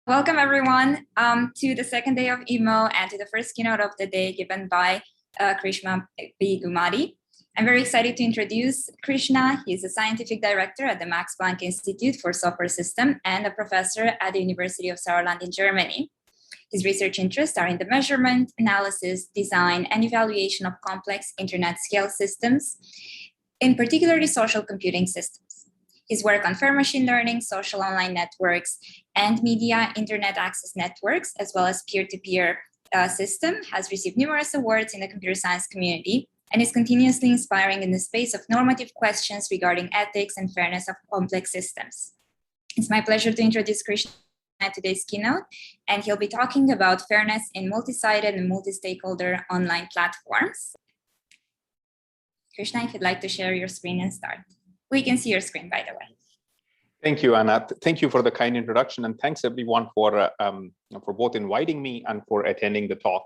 Welcome everyone to the second day of EAAMO and to the first keynote of the day given by Krishna B. Gummadi. I'm very excited to introduce Krishna. He's a scientific director at the Max Planck Institute for Software Systems and a professor at the University of Saarland in Germany. His research interests are in the measurement, analysis, design, and evaluation of complex internet-scale systems, in particularly social computing systems. His work on fair machine learning, social online networks, and media internet access networks, as well as peer-to-peer system, has received numerous awards in the computer science community and is continuously inspiring in the space of normative questions regarding ethics and fairness of complex systems. It's my pleasure to introduce Krishna at today's keynote, and he'll be talking about fairness in multi-sided and multi-stakeholder online platforms. Krishna, if you'd like to share your screen and start. We can see your screen, by the way. Thank you, Anna. Thank you for the kind introduction, and thanks everyone for both inviting me and for attending the talk.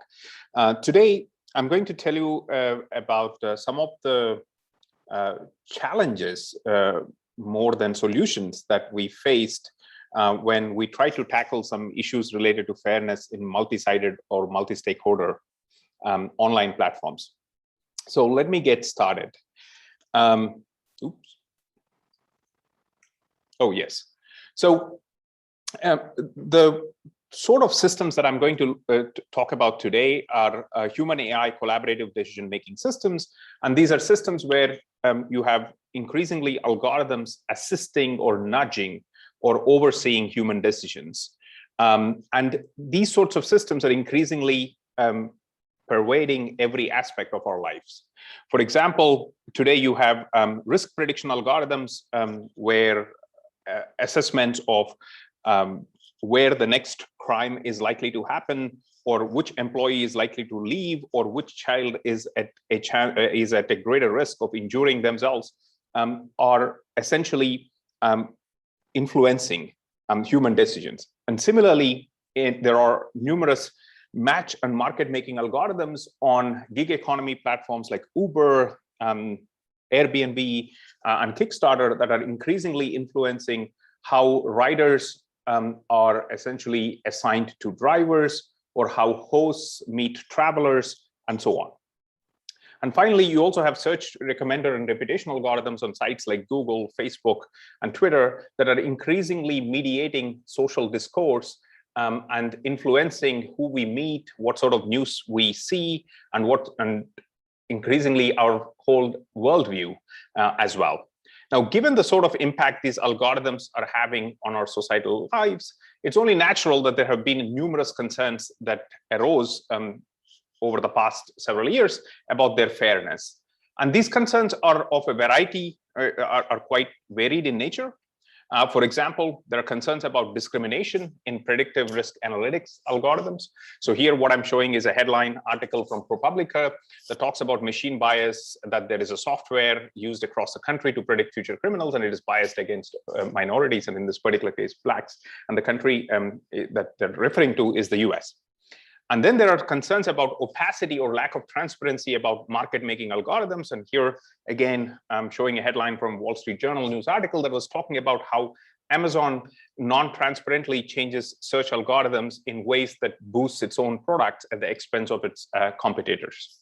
Today, I'm going to tell you about some of the challenges more than solutions that we faced when we try to tackle some issues related to fairness in multi-sided or multi-stakeholder online platforms. So let me get started. Oops. Oh, yes. So the sort of systems that I'm going to talk about today are human AI collaborative decision-making systems. And these are systems where you have increasingly algorithms assisting or nudging or overseeing human decisions. And these sorts of systems are increasingly pervading every aspect of our lives. For example, today you have risk prediction algorithms where assessments of where the next crime is likely to happen, or which employee is likely to leave, or which child is at a greater risk of injuring themselves, are essentially influencing human decisions. And similarly, there are numerous match and market making algorithms on gig economy platforms like Uber, Airbnb, and Kickstarter that are increasingly influencing how riders are essentially assigned to drivers, or how hosts meet travelers, and so on. And finally, you also have search recommender and reputational algorithms on sites like Google, Facebook, and Twitter that are increasingly mediating social discourse and influencing who we meet, what sort of news we see, and increasingly our whole worldview as well. Now, given the sort of impact these algorithms are having on our societal lives, it's only natural that there have been numerous concerns that arose over the past several years about their fairness. And these concerns are of a variety, are quite varied in nature. For example, there are concerns about discrimination in predictive risk analytics algorithms. So here, what I'm showing is a headline article from ProPublica that talks about machine bias, that there is a software used across the country to predict future criminals, and it is biased against minorities, and in this particular case, blacks. And the country that they're referring to is the US. And then there are concerns about opacity or lack of transparency about market-making algorithms. And here, again, I'm showing a headline from Wall Street Journal news article that was talking about how Amazon non-transparently changes search algorithms in ways that boosts its own products at the expense of its competitors.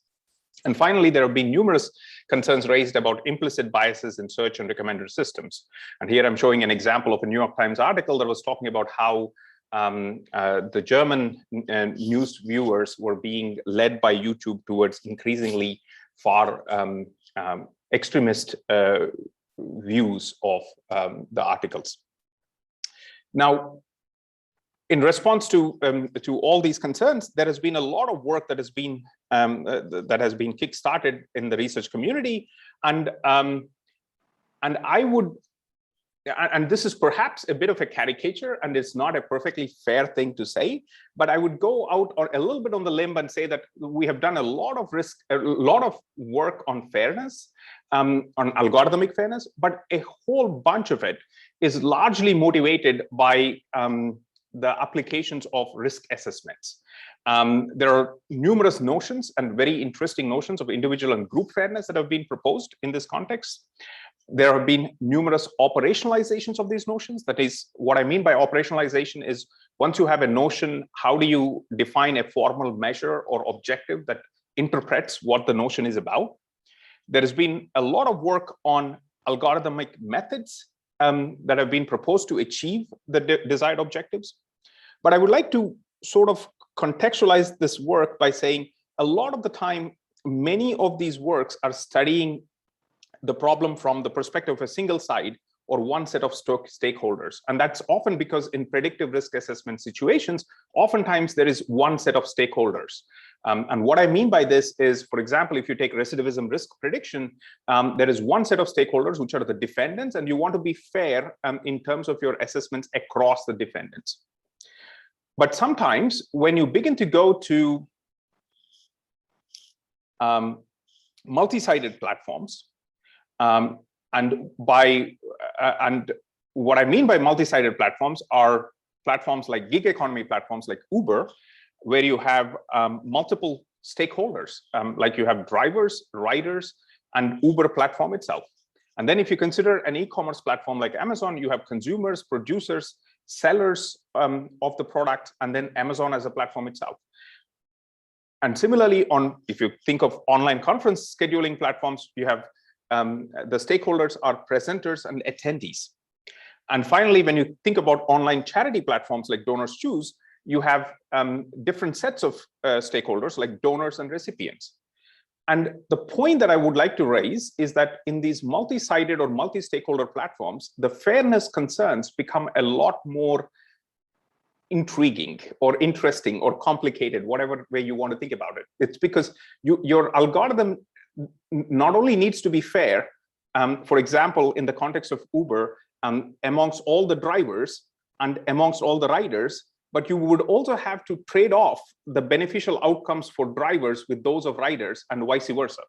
And finally, there have been numerous concerns raised about implicit biases in search and recommender systems. And here I'm showing an example of a New York Times article that was talking about how the German news viewers were being led by YouTube towards increasingly far extremist views of the articles. Now, in response to all these concerns, there has been a lot of work that has been kickstarted in the research community, and I would. And this is perhaps a bit of a caricature, and it's not a perfectly fair thing to say, but I would go out or a little bit on the limb and say that we have done a lot of work on fairness, on algorithmic fairness, but a whole bunch of it is largely motivated by the applications of risk assessments. There are numerous notions and very interesting notions of individual and group fairness that have been proposed in this context. There have been numerous operationalizations of these notions. That is, what I mean by operationalization is once you have a notion, how do you define a formal measure or objective that interprets what the notion is about? There has been a lot of work on algorithmic methods that have been proposed to achieve the desired objectives. But I would like to sort of contextualize this work by saying a lot of the time, many of these works are studying the problem from the perspective of a single side or one set of stakeholders. And that's often because in predictive risk assessment situations, oftentimes there is one set of stakeholders. And what I mean by this is, for example, if you take recidivism risk prediction, there is one set of stakeholders, which are the defendants, and you want to be fair in terms of your assessments across the defendants. But sometimes when you begin to go to multi-sided platforms, and what I mean by multi-sided platforms are platforms like gig economy platforms like Uber, where you have multiple stakeholders, like you have drivers, riders, and Uber platform itself. And then if you consider an e-commerce platform like Amazon, you have consumers, producers, sellers of the product, and then Amazon as a platform itself. And similarly, if you think of online conference scheduling platforms, you have the stakeholders are presenters and attendees. And finally, when you think about online charity platforms like DonorsChoose, you have different sets of stakeholders like donors and recipients. And the point that I would like to raise is that in these multi-sided or multi-stakeholder platforms, the fairness concerns become a lot more intriguing or interesting or complicated, whatever way you want to think about it. It's because your algorithm not only needs to be fair, for example, in the context of Uber, amongst all the drivers and amongst all the riders, but you would also have to trade off the beneficial outcomes for drivers with those of riders and vice versa.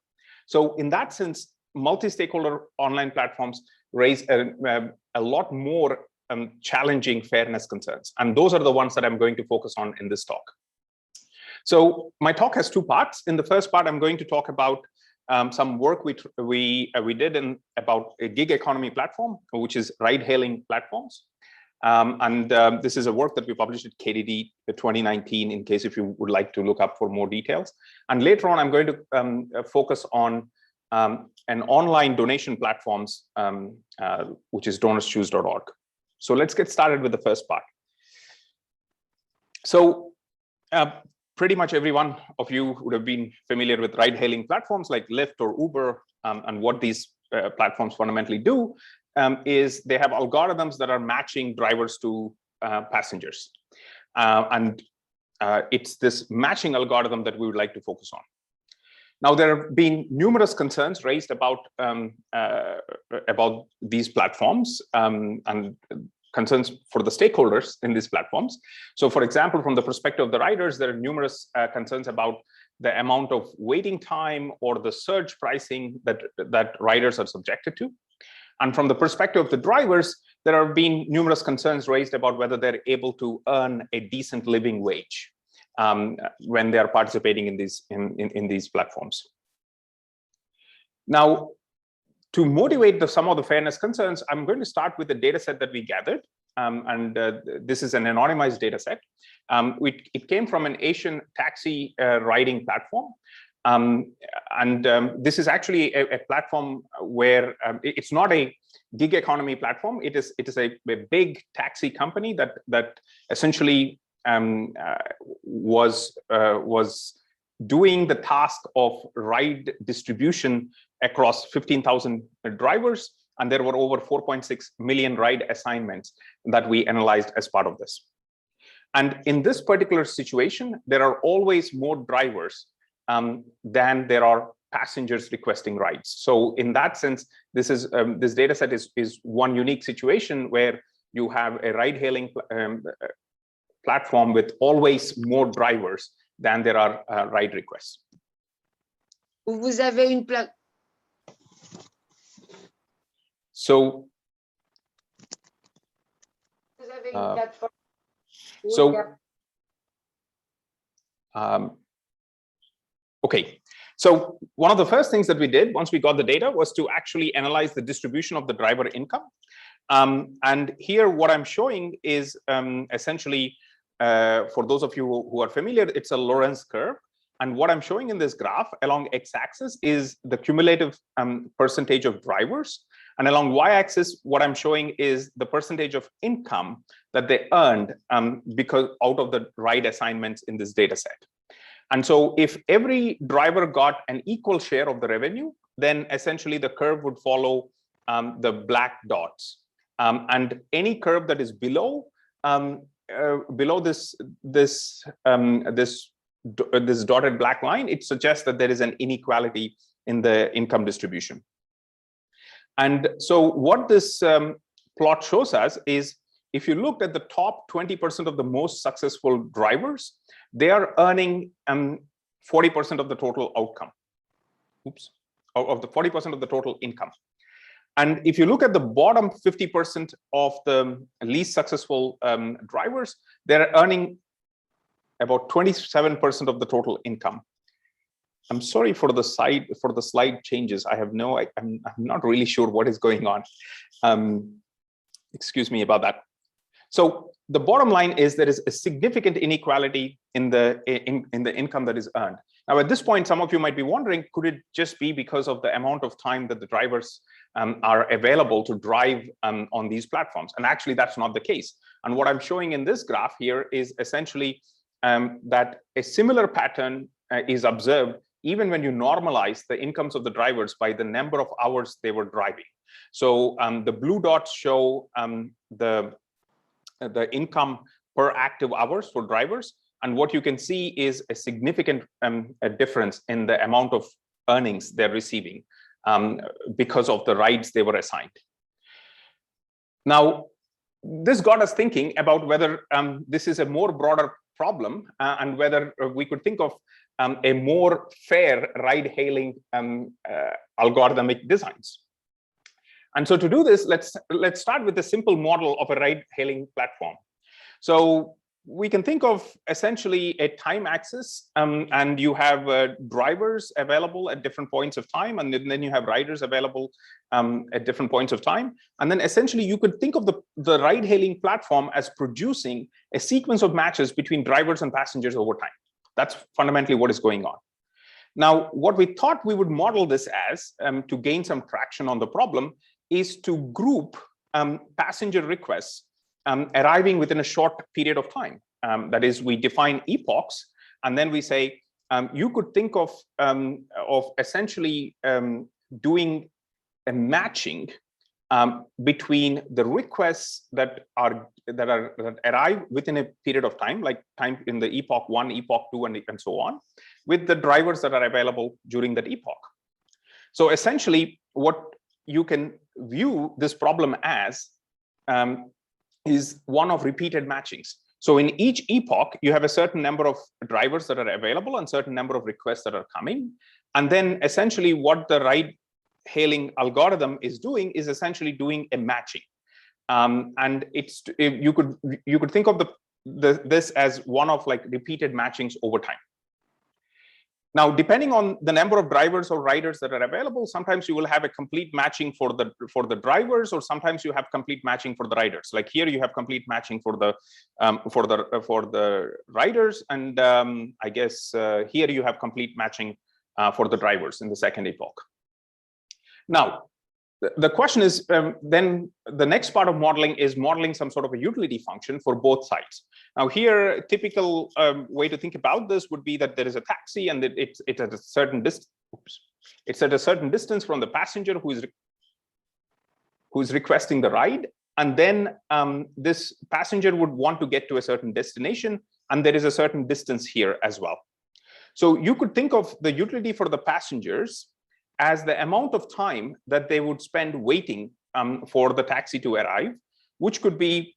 So in that sense, multi-stakeholder online platforms raise a lot more challenging fairness concerns. And those are the ones that I'm going to focus on in this talk. So my talk has two parts. In the first part, I'm going to talk about some work we did about a gig economy platform, which is Ridehailing Platforms. This is a work that we published at KDD 2019, in case if you would like to look up for more details. And later on, I'm going to focus on an online donation platforms, which is DonorsChoose.org. So let's get started with the first part. So pretty much every one of you would have been familiar with ride-hailing platforms like Lyft or Uber, and what these platforms fundamentally do is they have algorithms that are matching drivers to passengers. It's this matching algorithm that we would like to focus on. Now, there have been numerous concerns raised about these platforms and concerns for the stakeholders in these platforms. So, for example, from the perspective of the riders, there are numerous concerns about the amount of waiting time or the surge pricing that riders are subjected to. And from the perspective of the drivers, there have been numerous concerns raised about whether they're able to earn a decent living wage when they are participating in these platforms. Now, to motivate some of the fairness concerns, I'm going to start with the data set that we gathered. This is an anonymized data set. It came from an Asian taxi riding platform. This is actually a platform where it's not a gig economy platform. It is a big taxi company that essentially was doing the task of ride distribution across 15,000 drivers, and there were over 4.6 million ride assignments that we analyzed as part of this. And in this particular situation, there are always more drivers than there are passengers requesting rides. So in that sense, this data set is one unique situation where you have a ride-hailing platform with always more drivers than there are ride requests. Vous avez une So, okay. So one of the first things that we did once we got the data was to actually analyze the distribution of the driver income. And here what I'm showing is essentially, for those of you who are familiar, it's a Lorenz curve. And what I'm showing in this graph along x-axis is the cumulative percentage of drivers. And along y-axis, what I'm showing is the percentage of income that they earned because out of the ride assignments in this data set. And so if every driver got an equal share of the revenue, then essentially the curve would follow the black dots. And any curve that is below this dotted black line, it suggests that there is an inequality in the income distribution. And so what this plot shows us is, if you looked at the top 20% of the most successful drivers, they are earning 40% of the total outcome. Oops, of the 40% of the total income. And if you look at the bottom 50% of the least successful drivers, they're earning about 27% of the total income. I'm sorry for the slide changes. I'm not really sure what is going on. Excuse me about that. So the bottom line is there is a significant inequality in the income that is earned. Now, at this point, some of you might be wondering, could it just be because of the amount of time that the drivers are available to drive on these platforms? And actually, that's not the case. And what I'm showing in this graph here is essentially that a similar pattern is observed even when you normalize the incomes of the drivers by the number of hours they were driving. So the blue dots show the income per active hours for drivers. And what you can see is a significant difference in the amount of earnings they're receiving because of the rides they were assigned. Now, this got us thinking about whether this is a more broader problem and whether we could think of a more fair ride-hailing algorithmic designs. And so to do this, let's start with a simple model of a ride-hailing platform. So we can think of essentially a time axis, and you have drivers available at different points of time, and then you have riders available at different points of time. And then essentially you could think of the ride-hailing platform as producing a sequence of matches between drivers and passengers over time. That's fundamentally what is going on. Now, what we thought we would model this as, to gain some traction on the problem, is to group passenger requests arriving within a short period of time. That is, we define epochs, and then we say you could think of essentially doing a matching between the requests that arrive within a period of time, like time in the epoch 1, epoch 2, and so on, with the drivers that are available during that epoch. So essentially, what you can view this problem as is one of repeated matchings. So in each epoch, you have a certain number of drivers that are available and certain number of requests that are coming. And then essentially what the ride-hailing algorithm is doing is essentially doing a matching. And you could think of this as one of like repeated matchings over time. Now, depending on the number of drivers or riders that are available, sometimes you will have a complete matching for the drivers, or sometimes you have complete matching for the riders. Like here, you have complete matching for the riders, and I guess here you have complete matching for the drivers in the second epoch. Now, the question is, then the next part of modeling is modeling some sort of a utility function for both sides. Now here, a typical way to think about this would be that there is a taxi and it's at a certain distance. It's at a certain distance from the passenger who is requesting the ride. And then this passenger would want to get to a certain destination, and there is a certain distance here as well. So you could think of the utility for the passengers as the amount of time that they would spend waiting for the taxi to arrive, which could be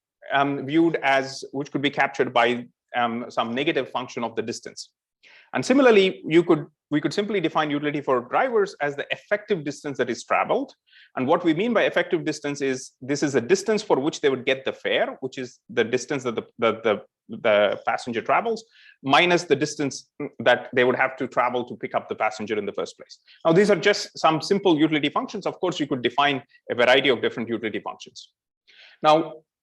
which could be captured by some negative function of the distance. And similarly, you could we could simply define utility for drivers as the effective distance that is traveled. And what we mean by effective distance is this is the distance for which they would get the fare, which is the distance that the passenger travels, minus the distance that they would have to travel to pick up the passenger in the first place. Now, these are just some simple utility functions. Of course, you could define a variety of different utility functions. Now,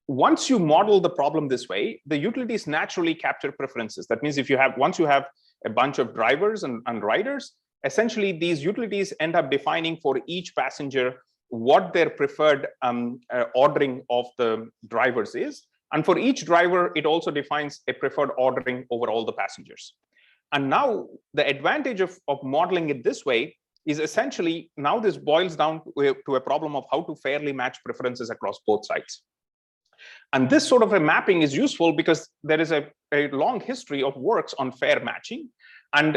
once you model the problem this way, the utilities naturally capture preferences. That means once you have a bunch of drivers and riders, essentially these utilities end up defining for each passenger what their preferred ordering of the drivers is. And for each driver, it also defines a preferred ordering over all the passengers. And now the advantage of modeling it this way is essentially now this boils down to a problem of how to fairly match preferences across both sides. And this sort of a mapping is useful because there is a long history of works on fair matching. And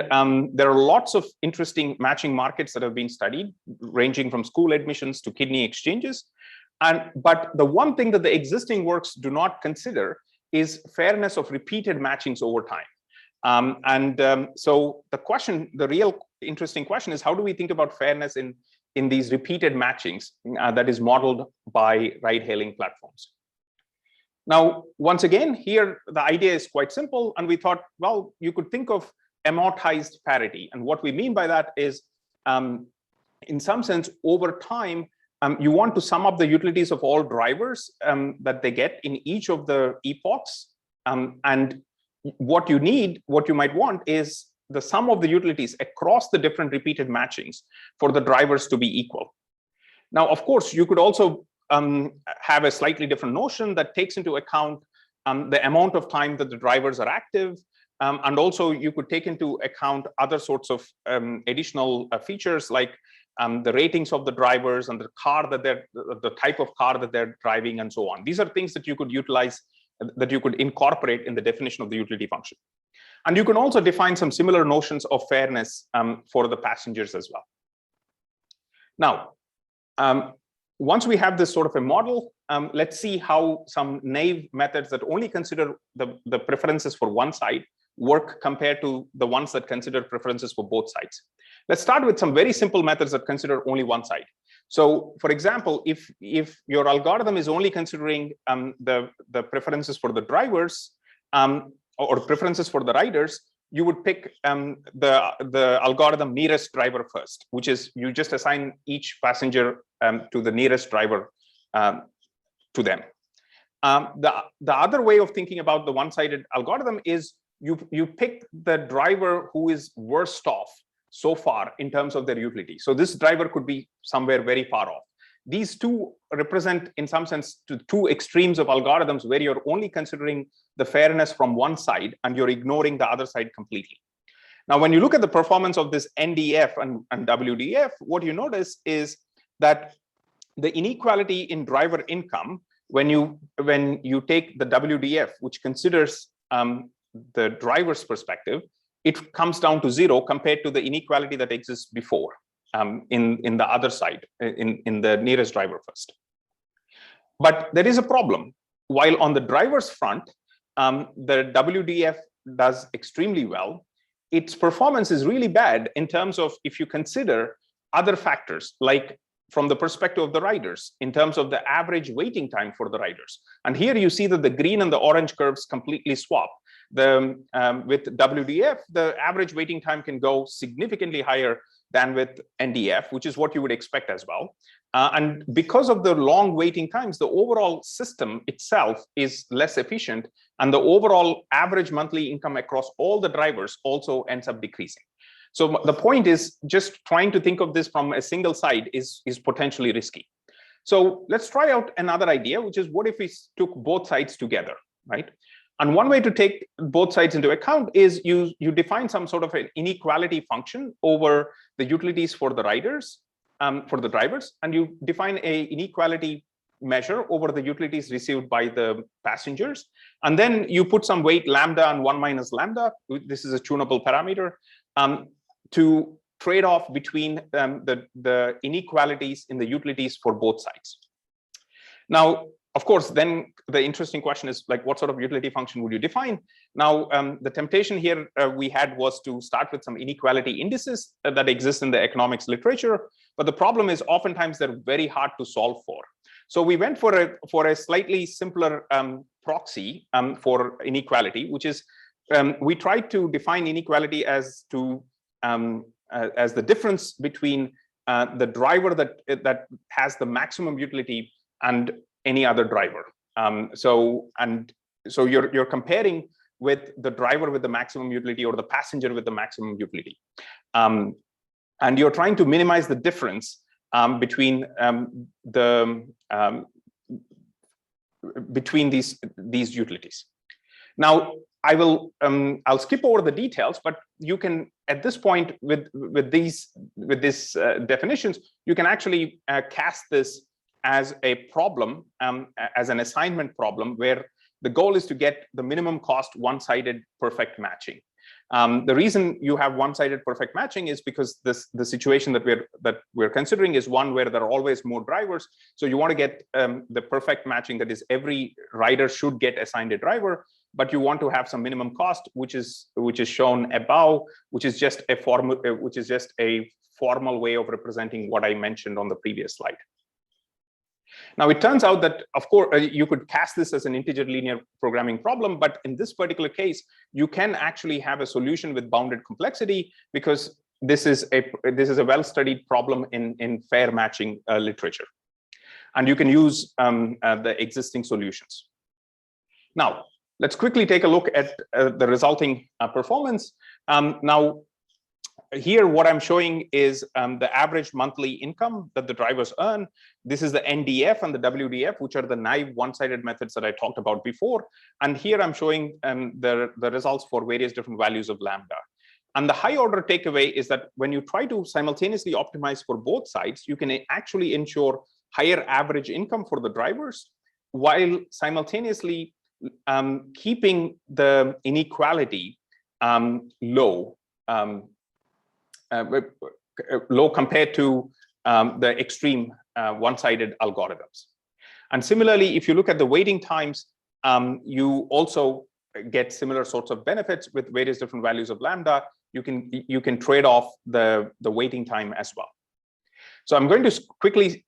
there are lots of interesting matching markets that have been studied, ranging from school admissions to kidney exchanges. But the one thing that the existing works do not consider is fairness of repeated matchings over time. So the real interesting question is, how do we think about fairness in these repeated matchings that is modeled by ride-hailing platforms? Now, once again, here, the idea is quite simple. And we thought, well, you could think of amortized parity. And what we mean by that is, in some sense, over time, you want to sum up the utilities of all drivers that they get in each of the epochs. And what you might want is the sum of the utilities across the different repeated matchings for the drivers to be equal. Now, of course, you could also have a slightly different notion that takes into account the amount of time that the drivers are active. And also you could take into account other sorts of additional features like the ratings of the drivers and the type of car that they're driving and so on. These are things that you could utilize, that you could incorporate in the definition of the utility function. And you can also define some similar notions of fairness for the passengers as well. Now, once we have this sort of a model, let's see how some naive methods that only consider the preferences for one side work compared to the ones that consider preferences for both sides. Let's start with some very simple methods that consider only one side. So, for example, if your algorithm is only considering the preferences for the drivers or preferences for the riders, you would pick the algorithm nearest driver first, which is you just assign each passenger to the nearest driver to them. The other way of thinking about the one-sided algorithm is you pick the driver who is worst off so far in terms of their utility. So this driver could be somewhere very far off. These two represent, in some sense, two extremes of algorithms where you're only considering the fairness from one side and you're ignoring the other side completely. Now, when you look at the performance of this NDF and WDF, what you notice is that the inequality in driver income, when you take the WDF, which considers the driver's perspective, it comes down to 0 compared to the inequality that exists before in the other side, in the nearest driver first. But there is a problem. While on the driver's front, the WDF does extremely well, its performance is really bad in terms of if you consider other factors, like from the perspective of the riders, in terms of the average waiting time for the riders. And here you see that the green and the orange curves completely swap. With WDF, the average waiting time can go significantly higher than with NDF, which is what you would expect as well. And because of the long waiting times, the overall system itself is less efficient, and the overall average monthly income across all the drivers also ends up decreasing. So the point is, just trying to think of this from a single side is potentially risky. So let's try out another idea, which is what if we took both sides together, right? And one way to take both sides into account is you define some sort of an inequality function over the utilities for the riders, for the drivers, and you define a inequality measure over the utilities received by the passengers. And then you put some weight lambda and 1 minus lambda. This is a tunable parameter to trade off between the inequalities in the utilities for both sides. Now, of course, then the interesting question is like, what sort of utility function would you define? Now, the temptation here we had was to start with some inequality indices that exist in the economics literature. But the problem is oftentimes they're very hard to solve for. So we went for a slightly simpler proxy for inequality, which is we tried to define inequality as the difference between the driver that has the maximum utility and any other driver. So you're comparing with the driver with the maximum utility or the passenger with the maximum utility, and you're trying to minimize the difference between these utilities. Now, I'll skip over the details, but you can at this point with these definitions, you can actually cast this as a problem, as an assignment problem, where the goal is to get the minimum cost one-sided perfect matching. The reason you have one-sided perfect matching is because the situation that we're considering is one where there are always more drivers. So you want to get the perfect matching, that is every rider should get assigned a driver, but you want to have some minimum cost, which is shown above, which is just a formal way of representing what I mentioned on the previous slide. Now, it turns out that, of course, you could cast this as an integer linear programming problem, but in this particular case, you can actually have a solution with bounded complexity, because this is a well-studied problem in fair matching literature, and you can use the existing solutions. Now, let's quickly take a look at the resulting performance. Now, here, what I'm showing is the average monthly income that the drivers earn. This is the NDF and the WDF, which are the naive one-sided methods that I talked about before. And here I'm showing the results for various different values of lambda. And the high order takeaway is that when you try to simultaneously optimize for both sides, you can actually ensure higher average income for the drivers, while simultaneously keeping the inequality low. Low compared to the extreme one-sided algorithms. And similarly, if you look at the waiting times, you also get similar sorts of benefits with various different values of lambda. You can trade off the waiting time as well. So I'm going to quickly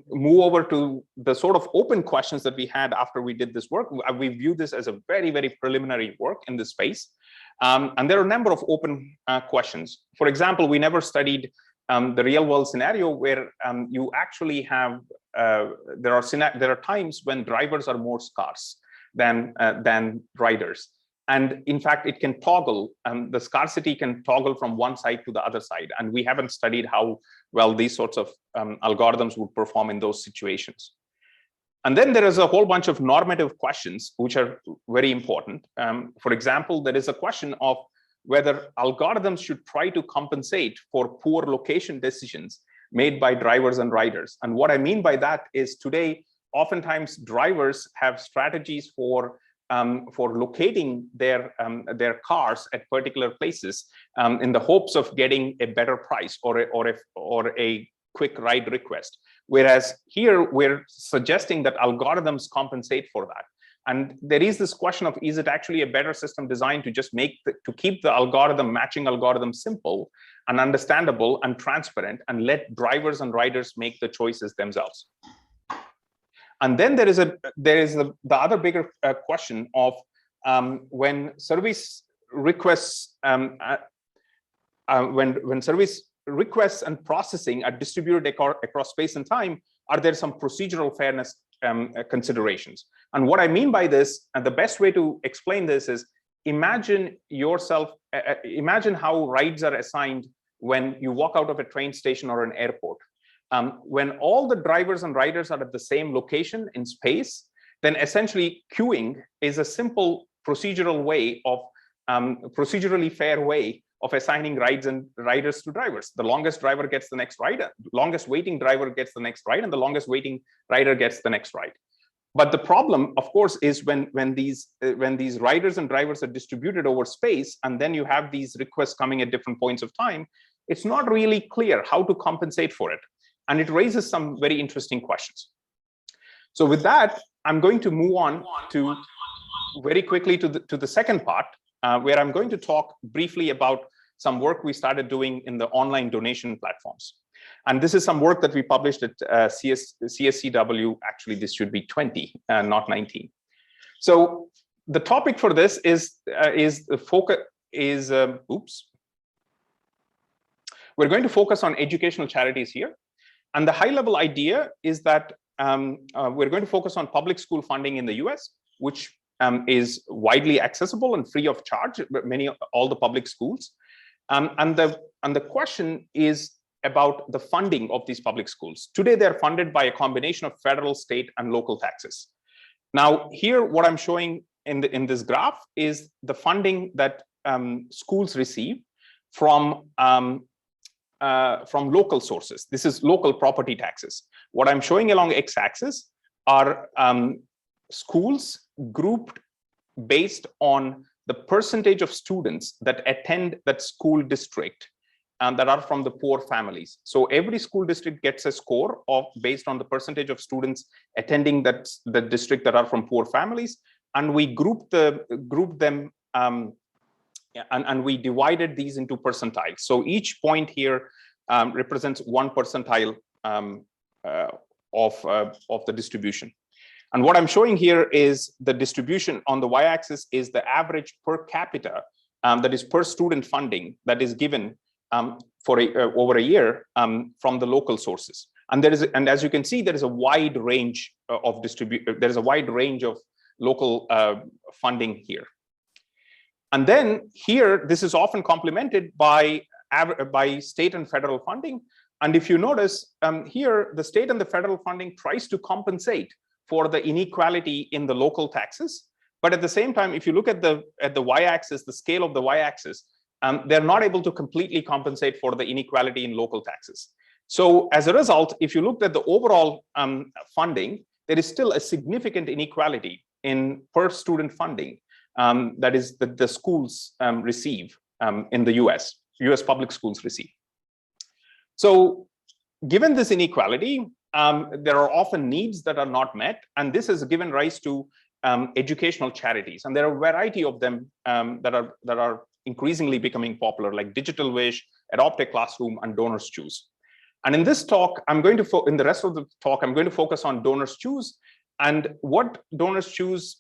move over to the sort of open questions that we had after we did this work. We view this as a very, very preliminary work in this space. And there are a number of open questions. For example, we never studied the real world scenario where you actually have, there are times when drivers are more scarce than riders. And in fact, it can toggle, the scarcity can toggle from one side to the other side. And we haven't studied how well these sorts of algorithms would perform in those situations. And then there is a whole bunch of normative questions, which are very important. For example, there is a question of whether algorithms should try to compensate for poor location decisions made by drivers and riders. And what I mean by that is today, oftentimes drivers have strategies for locating their cars at particular places in the hopes of getting a better price or a quick ride request. Whereas here we're suggesting that algorithms compensate for that. And there is this question of, is it actually a better system design to just to keep the matching algorithm simple and understandable and transparent, and let drivers and riders make the choices themselves? And then there is the other bigger question of when service requests when service requests and processing are distributed across space and time, are there some procedural fairness considerations? And what I mean by this, and the best way to explain this is, imagine how rides are assigned when you walk out of a train station or an airport. When all the drivers and riders are at the same location in space, then essentially queuing is a simple procedural way of procedurally fair way of assigning rides and riders to drivers. The longest driver gets the next rider, longest waiting driver gets the next ride, and the longest waiting rider gets the next ride. But the problem, of course, is when these riders and drivers are distributed over space, and then you have these requests coming at different points of time, it's not really clear how to compensate for it. And it raises some very interesting questions. So with that, I'm going to move on to very quickly to the second part, where I'm going to talk briefly about some work we started doing in the online donation platforms. And this is some work that we published at CSCW. Actually, this should be 20, not 19. So the topic for this is the focus is we're going to focus on educational charities here. And the high level idea is that we're going to focus on public school funding in the US, which is widely accessible and free of charge, all the public schools. And the question is about the funding of these public schools. Today, they're funded by a combination of federal, state, and local taxes. Now, here, what I'm showing in this graph is the funding that schools receive from local sources. This is local property taxes. What I'm showing along x-axis are schools grouped based on the percentage of students that attend that school district that are from the poor families. So every school district gets a score based on the percentage of students attending the district that are from poor families, and we group them and we divided these into percentiles. So each point here represents one percentile of the distribution. And what I'm showing here is the distribution on the y-axis is the average per capita, that is per student funding that is given for over a year from the local sources. And as you can see, there is a wide range of local funding here. And then here, this is often complemented by state and federal funding. And if you notice here, the state and the federal funding tries to compensate for the inequality in the local taxes. But at the same time, if you look at the y-axis, the scale of the y-axis, they're not able to completely compensate for the inequality in local taxes. So as a result, if you looked at the overall funding, there is still a significant inequality in per student funding that is that the schools receive in the US public schools receive. So given this inequality, there are often needs that are not met, and this has given rise to educational charities, and there are a variety of them that are increasingly becoming popular, like Digital Wish, Adopt a Classroom, and DonorsChoose. And in this talk, in the rest of the talk, I'm going to focus on DonorsChoose and what DonorsChoose,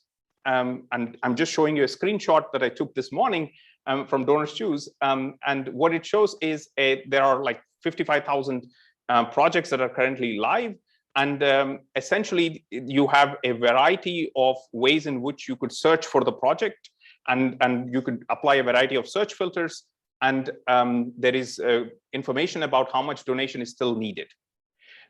and I'm just showing you a screenshot that I took this morning from DonorsChoose, and what it shows is there are like 55,000 projects that are currently live, and essentially you have a variety of ways in which you could search for the project, and you could apply a variety of search filters, and there is information about how much donation is still needed.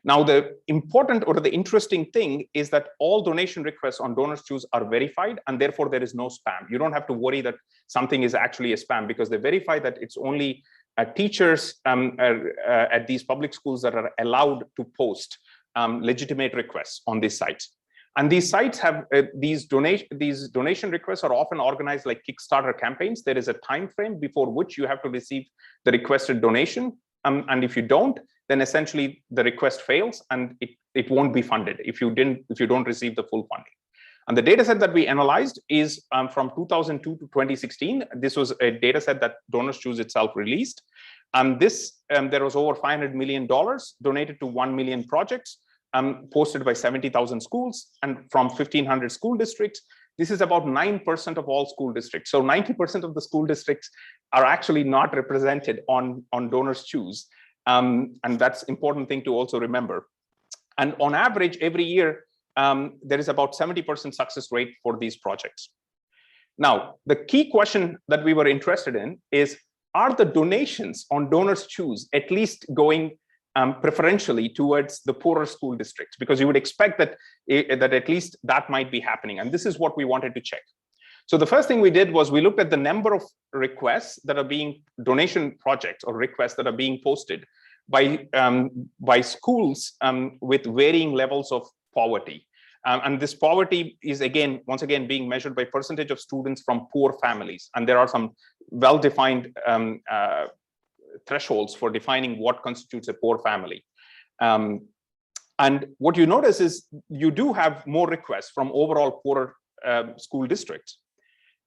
Now, the important or the interesting thing is that all donation requests on DonorsChoose are verified, and therefore there is no spam. You don't have to worry that something is actually a spam, because they verify that it's only teachers at these public schools that are allowed to post legitimate requests on these sites. And these sites have these donation requests are often organized like Kickstarter campaigns. There is a time frame before which you have to receive the requested donation, and if you don't, then essentially the request fails and it won't be funded if you don't receive the full funding. And the data set that we analyzed is from 2002 to 2016. This was a data set that DonorsChoose itself released. There was over $500 million donated to 1 million projects, posted by 70,000 schools and from 1,500 school districts. This is about 9% of all school districts. So 90% of the school districts are actually not represented on DonorsChoose. And that's an important thing to also remember. And on average, every year, there is about 70% success rate for these projects. Now, the key question that we were interested in is, are the donations on DonorsChoose at least going preferentially towards the poorer school districts? Because you would expect that at least that might be happening. And this is what we wanted to check. So the first thing we did was we looked at the number of requests that are being donation projects or requests that are being posted by schools with varying levels of poverty. And this poverty is once again being measured by percentage of students from poor families. And there are some well-defined thresholds for defining what constitutes a poor family. And what you notice is you do have more requests from overall poorer school districts.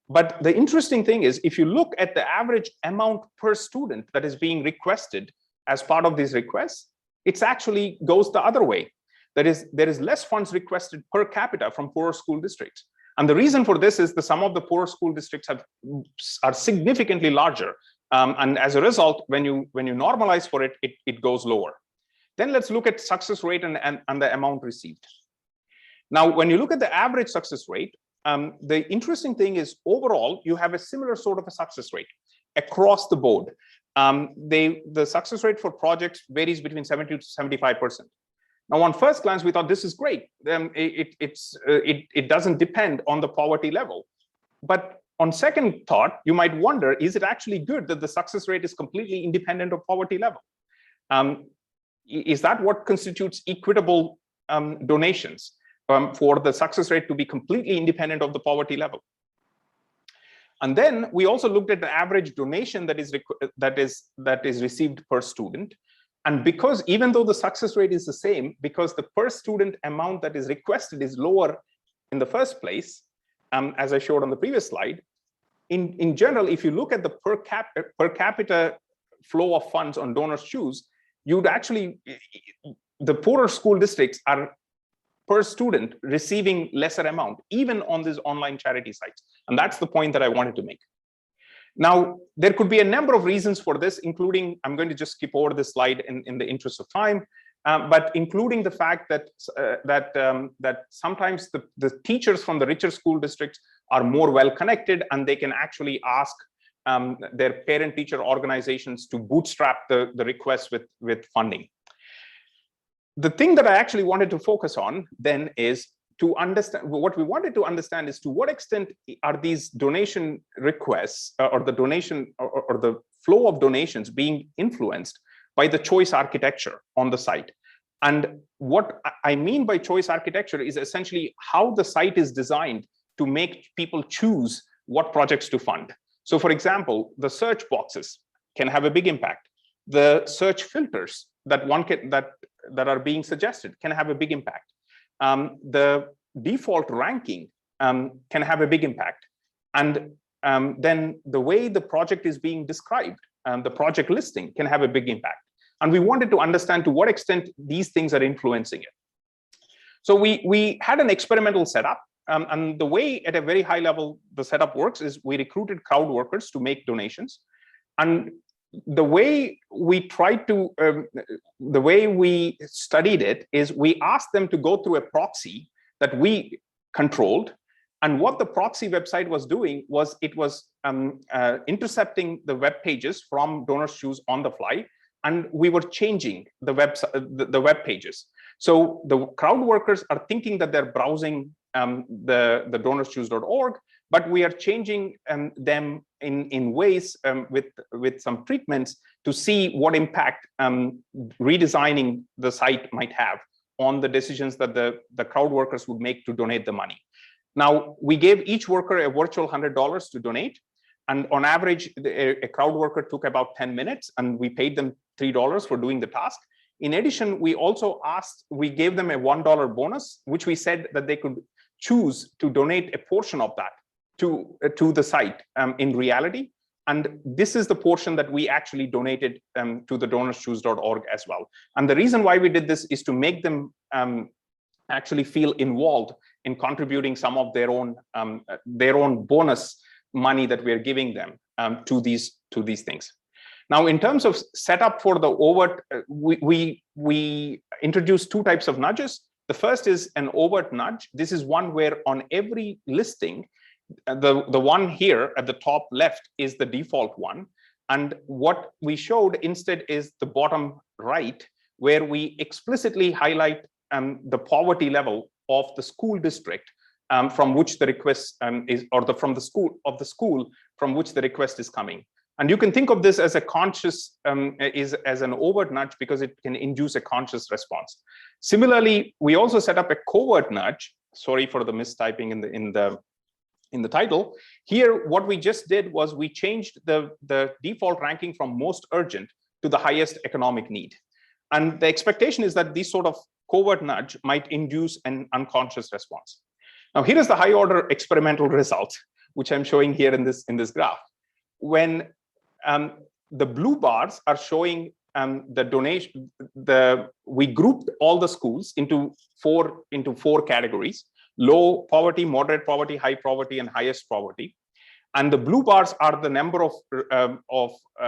But the interesting thing is, if you look at the average amount per student that is being requested as part of these requests, it actually goes the other way. That is, there is less funds requested per capita from poorer school districts. And the reason for this is the sum of the poorer school districts are significantly larger. And as a result, when you normalize for it, it goes lower. Then let's look at success rate and the amount received. Now, when you look at the average success rate, the interesting thing is overall, you have a similar sort of a success rate across the board. The success rate for projects varies between 70 to 75%. Now, on first glance, we thought this is great. It doesn't depend on the poverty level. But on second thought, you might wonder, is it actually good that the success rate is completely independent of poverty level? Is that what constitutes equitable donations for the success rate to be completely independent of the poverty level? And then we also looked at the average donation that is received per student. And because even though the success rate is the same, because the per student amount that is requested is lower in the first place, as I showed on the previous slide, in general, if you look at the per capita flow of funds on DonorsChoose, you'd actually, the poorer school districts are per student receiving lesser amount, even on these online charity sites. And that's the point that I wanted to make. Now, there could be a number of reasons for this, including, I'm going to just skip over this slide in the interest of time, but including the fact that that sometimes the teachers from the richer school districts are more well connected, and they can actually ask their parent-teacher organizations to bootstrap the requests with funding. The thing that I actually wanted to focus on then is to understand, what we wanted to understand is to what extent are these donation requests or the donation or the flow of donations being influenced by the choice architecture on the site. And what I mean by choice architecture is essentially how the site is designed to make people choose what projects to fund. So for example, the search boxes can have a big impact. The search filters that that are being suggested can have a big impact. The default ranking can have a big impact. And then the way the project is being described, the project listing can have a big impact. And we wanted to understand to what extent these things are influencing it. So we had an experimental setup. And the way at a very high level the setup works is we recruited crowd workers to make donations. And the way we tried to, the way we studied it is we asked them to go through a proxy that we controlled. And what the proxy website was doing was it was intercepting the web pages from DonorsChoose on the fly, and we were changing the web pages. So the crowd workers are thinking that they're browsing the DonorsChoose.org, but we are changing them in ways with some treatments to see what impact redesigning the site might have on the decisions that the crowd workers would make to donate the money. Now, we gave each worker a virtual $100 to donate. And on average, a crowd worker took about 10 minutes, and we paid them $3 for doing the task. In addition, we gave them a $1 bonus, which we said that they could choose to donate a portion of that to the site in reality. And this is the portion that we actually donated to the DonorsChoose.org as well. And the reason why we did this is to make them actually feel involved in contributing some of their own bonus money that we're giving them to these things. Now, in terms of setup for the overt, we introduced two types of nudges. The first is an overt nudge. This is one where on every listing, the one here at the top left is the default one. And what we showed instead is the bottom right, where we explicitly highlight the poverty level of the school district from which the request is, or from the school from which the request is coming. And you can think of this as a conscious, as an overt nudge, because it can induce a conscious response. Similarly, we also set up a covert nudge. Sorry for the mistyping in the title. Here, what we just did was we changed the default ranking from most urgent to the highest economic need. And the expectation is that these sort of covert nudge might induce an unconscious response. Now, here is the high order experimental result, which I'm showing here in this graph. When the blue bars are showing the donation, we grouped all the schools into four categories: low poverty, moderate poverty, high poverty, and highest poverty. And the blue bars are the number of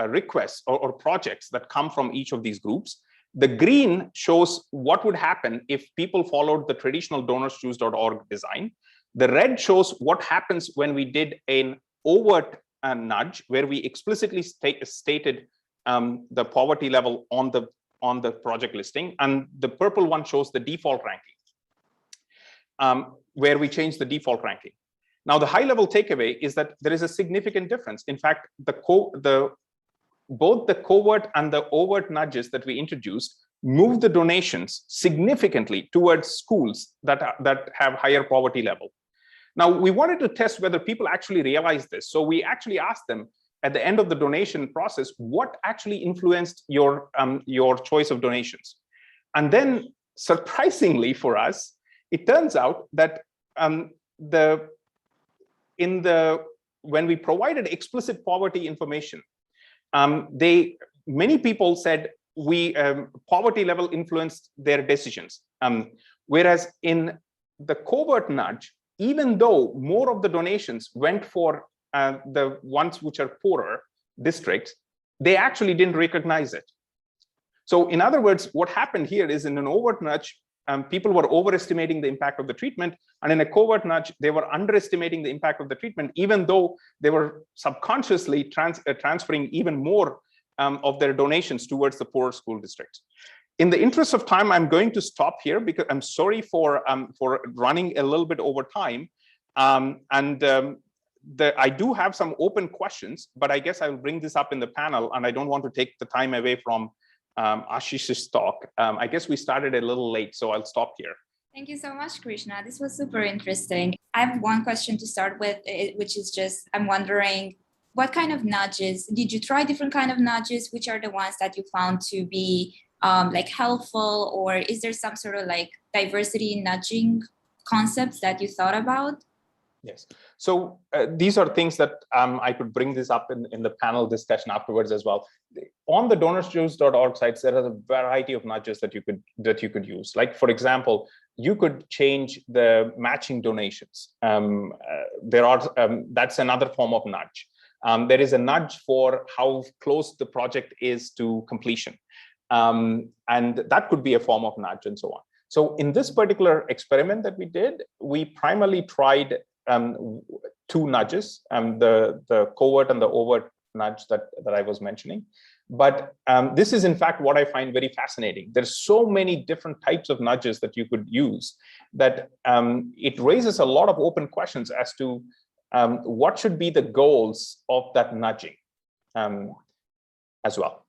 requests or projects that come from each of these groups. The green shows what would happen if people followed the traditional DonorsChoose.org design. The red shows what happens when we did an overt nudge, where we explicitly stated the poverty level on the project listing. And the purple one shows the default ranking, where we change the default ranking. Now, the high-level takeaway is that there is a significant difference. In fact, both the covert and the overt nudges that we introduced move the donations significantly towards schools that have higher poverty level. Now, we wanted to test whether people actually realize this. So we actually asked them at the end of the donation process, what actually influenced your choice of donations? And then, surprisingly for us, it turns out that when we provided explicit poverty information, many people said poverty level influenced their decisions. Whereas in the covert nudge, even though more of the donations went for the ones which are poorer districts, they actually didn't recognize it. So in other words, what happened here is in an overt nudge, people were overestimating the impact of the treatment, and in a covert nudge, they were underestimating the impact of the treatment, even though they were subconsciously transferring even more of their donations towards the poorer school districts. In the interest of time, I'm going to stop here because I'm sorry for running a little bit over time. I do have some open questions, but I guess I'll bring this up in the panel, and I don't want to take the time away from Ashish's talk. I guess we started a little late, so I'll stop here. Thank you so much, Krishna. This was super interesting. I have one question to start with, which is just, I'm wondering, what kind of nudges, did you try different kind of nudges? Which are the ones that you found to be like helpful, or is there some sort of like diversity in nudging concepts that you thought about? Yes. So these are things that I could bring this up in the panel discussion afterwards as well. On the DonorsChoose.org sites, there are a variety of nudges that you could use. Like, for example, you could change the matching donations. That's another form of nudge. There is a nudge for how close the project is to completion. And that could be a form of nudge and so on. So in this particular experiment that we did, we primarily tried two nudges, the covert and the overt nudge that I was mentioning. But this is in fact what I find very fascinating. There's so many different types of nudges that you could use that it raises a lot of open questions as to what should be the goals of that nudging as well.